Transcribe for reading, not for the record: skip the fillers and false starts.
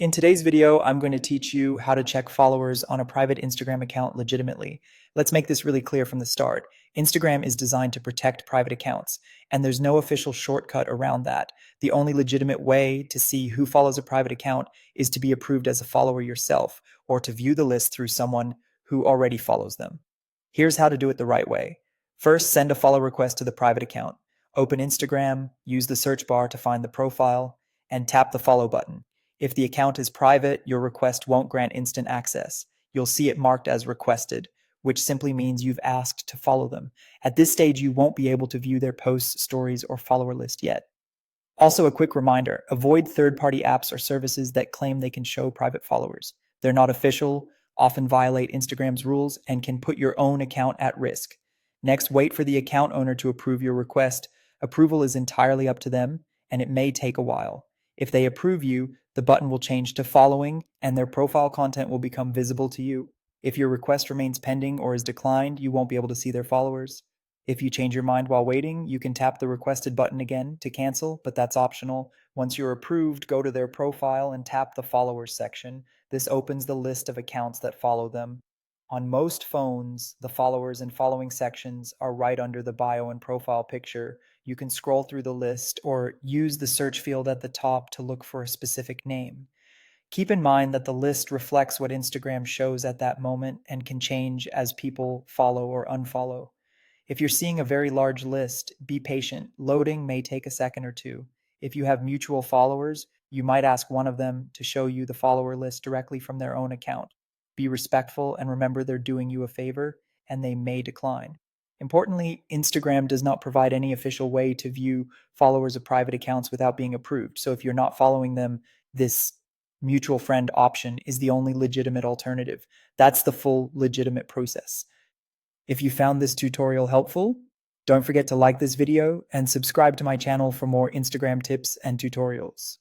In today's video, I'm going to teach you how to check followers on a private Instagram account legitimately. Let's make this really clear from the start. Instagram is designed to protect private accounts, and there's no official shortcut around that. The only legitimate way to see who follows a private account is to be approved as a follower yourself, or to view the list through someone who already follows them. Here's how to do it the right way. First, send a follow request to the private account. Open Instagram, use the search bar to find the profile, and tap the follow button. If the account is private, your request won't grant instant access. You'll see it marked as requested, which simply means you've asked to follow them. At this stage, you won't be able to view their posts, stories, or follower list yet. Also, a quick reminder, avoid third-party apps or services that claim they can show private followers. They're not official, often violate Instagram's rules, and can put your own account at risk. Next, wait for the account owner to approve your request. Approval is entirely up to them, and it may take a while. If they approve you, the button will change to following, and their profile content will become visible to you. If your request remains pending or is declined, you won't be able to see their followers. If you change your mind while waiting, you can tap the requested button again to cancel, but that's optional. Once you're approved, go to their profile and tap the followers section. This opens the list of accounts that follow them. On most phones, the followers and following sections are right under the bio and profile picture. You can scroll through the list or use the search field at the top to look for a specific name. Keep in mind that the list reflects what Instagram shows at that moment and can change as people follow or unfollow. If you're seeing a very large list, be patient. Loading may take a second or two. If you have mutual followers, you might ask one of them to show you the follower list directly from their own account. Be respectful and remember they're doing you a favor and they may decline. Importantly, Instagram does not provide any official way to view followers of private accounts without being approved. So if you're not following them, this mutual friend option is the only legitimate alternative. That's the full legitimate process. If you found this tutorial helpful, don't forget to like this video and subscribe to my channel for more Instagram tips and tutorials.